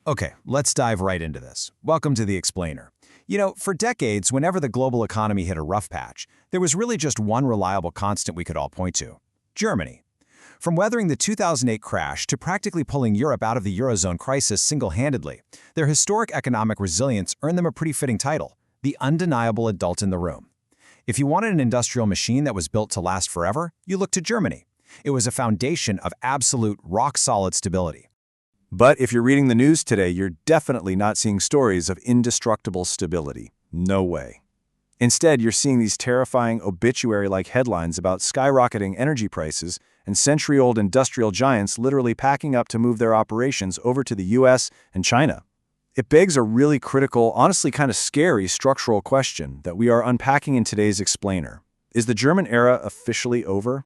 Okay, let's dive right into this. Welcome to The Explainer. For decades, whenever the global economy hit a rough patch, there was really just one reliable constant we could all point to: Germany. From weathering the 2008 crash to practically pulling Europe out of the Eurozone crisis single-handedly, their historic economic resilience earned them a pretty fitting title: the undeniable adult in the room. If you wanted an industrial machine that was built to last forever, you looked to Germany. It was a foundation of absolute, rock-solid stability. But if you're reading the news today, you're definitely not seeing stories of indestructible stability. No way. Instead, you're seeing these terrifying obituary-like headlines about skyrocketing energy prices and century-old industrial giants literally packing up to move their operations over to the US and China. It begs a really critical, honestly kind of scary structural question that we are unpacking in today's Explainer. Is the German era officially over?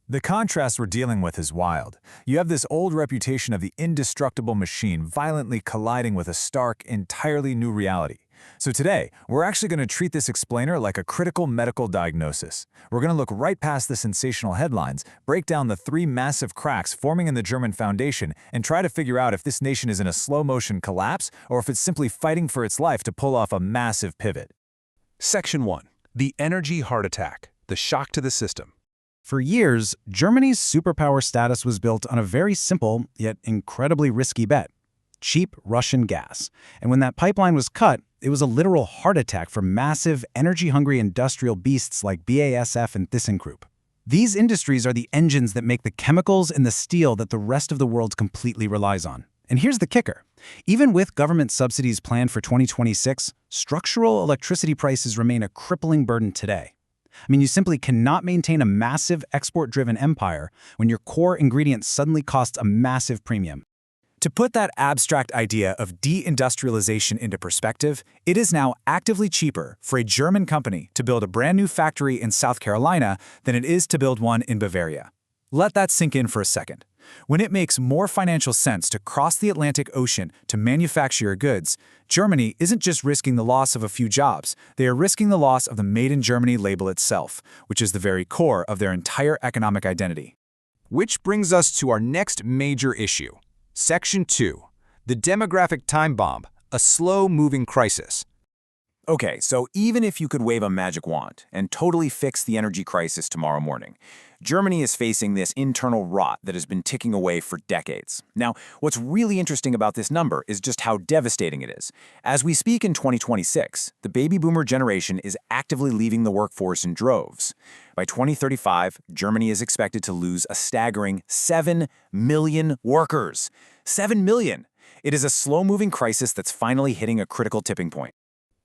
The contrast we're dealing with is wild. You have this old reputation of the indestructible machine violently colliding with a stark, entirely new reality. So today, we're actually going to treat this explainer like a critical medical diagnosis. We're going to look right past the sensational headlines, break down the three massive cracks forming in the German foundation, and try to figure out if this nation is in a slow-motion collapse or if it's simply fighting for its life to pull off a massive pivot. Section 1. The energy heart attack, the shock to the system. For years, Germany's superpower status was built on a very simple, yet incredibly risky bet: cheap Russian gas. And when that pipeline was cut, it was a literal heart attack for massive, energy-hungry industrial beasts like BASF and ThyssenKrupp. These industries are the engines that make the chemicals and the steel that the rest of the world completely relies on. And here's the kicker. Even with government subsidies planned for 2026, structural electricity prices remain a crippling burden today. You simply cannot maintain a massive export-driven empire when your core ingredient suddenly costs a massive premium. To put that abstract idea of deindustrialization into perspective, it is now actively cheaper for a German company to build a brand new factory in South Carolina than it is to build one in Bavaria. Let that sink in for a second. When it makes more financial sense to cross the Atlantic Ocean to manufacture your goods, Germany isn't just risking the loss of a few jobs, they are risking the loss of the Made in Germany label itself, which is the very core of their entire economic identity. Which brings us to our next major issue. Section 2. The demographic time bomb, a slow-moving crisis. Okay, so even if you could wave a magic wand and totally fix the energy crisis tomorrow morning, Germany is facing this internal rot that has been ticking away for decades. Now, what's really interesting about this number is just how devastating it is. As we speak in 2026, the baby boomer generation is actively leaving the workforce in droves. By 2035, Germany is expected to lose a staggering 7 million workers. 7 million! It is a slow-moving crisis that's finally hitting a critical tipping point.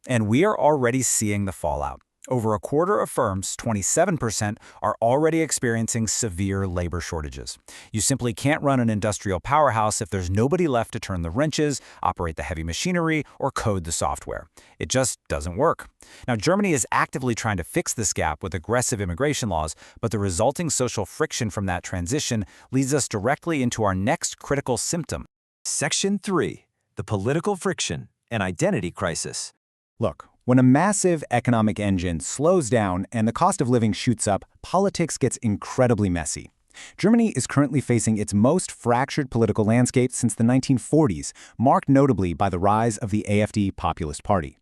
And we are already seeing the fallout. Over a quarter of firms, 27%, are already experiencing severe labor shortages. You simply can't run an industrial powerhouse if there's nobody left to turn the wrenches, operate the heavy machinery, or code the software. It just doesn't work. Now, Germany is actively trying to fix this gap with aggressive immigration laws, but the resulting social friction from that transition leads us directly into our next critical symptom. Section 3. The political friction, an identity crisis. Look, when a massive economic engine slows down and the cost of living shoots up, politics gets incredibly messy. Germany is currently facing its most fractured political landscape since the 1940s, marked notably by the rise of the AfD Populist Party.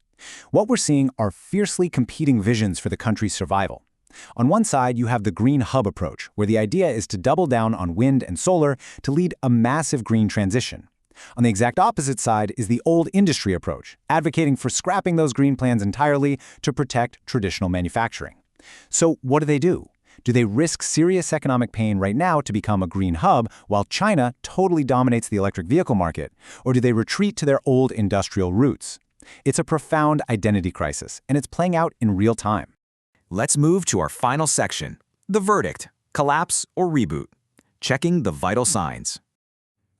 What we're seeing are fiercely competing visions for the country's survival. On one side, you have the green hub approach, where the idea is to double down on wind and solar to lead a massive green transition. On the exact opposite side is the old industry approach, advocating for scrapping those green plans entirely to protect traditional manufacturing. So what do? Do they risk serious economic pain right now to become a green hub while China totally dominates the electric vehicle market? Or do they retreat to their old industrial roots? It's a profound identity crisis, and it's playing out in real time. Let's move to our final section, the verdict, collapse or reboot, checking the vital signs.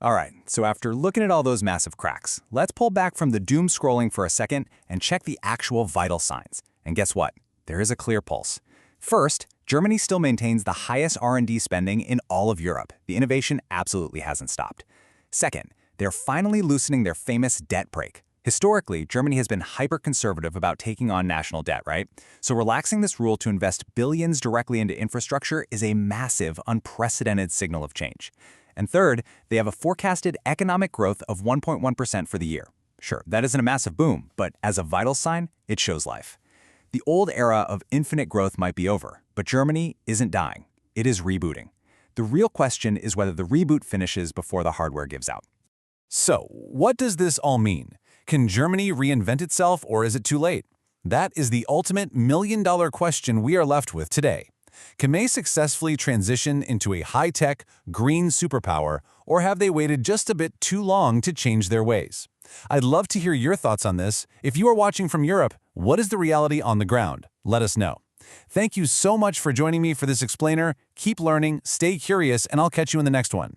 All right, so after looking at all those massive cracks, let's pull back from the doom scrolling for a second and check the actual vital signs. And guess what? There is a clear pulse. First, Germany still maintains the highest R&D spending in all of Europe. The innovation absolutely hasn't stopped. Second, they're finally loosening their famous debt brake. Historically, Germany has been hyper-conservative about taking on national debt, right? So relaxing this rule to invest billions directly into infrastructure is a massive, unprecedented signal of change. And third, they have a forecasted economic growth of 1.1% for the year. Sure, that isn't a massive boom, but as a vital sign, it shows life. The old era of infinite growth might be over, but Germany isn't dying. It is rebooting. The real question is whether the reboot finishes before the hardware gives out. So, what does this all mean? Can Germany reinvent itself, or is it too late? That is the ultimate million-dollar question we are left with today. Can they successfully transition into a high-tech, green superpower, or have they waited just a bit too long to change their ways? I'd love to hear your thoughts on this. If you are watching from Europe, what is the reality on the ground? Let us know. Thank you so much for joining me for this explainer. Keep learning, stay curious, and I'll catch you in the next one.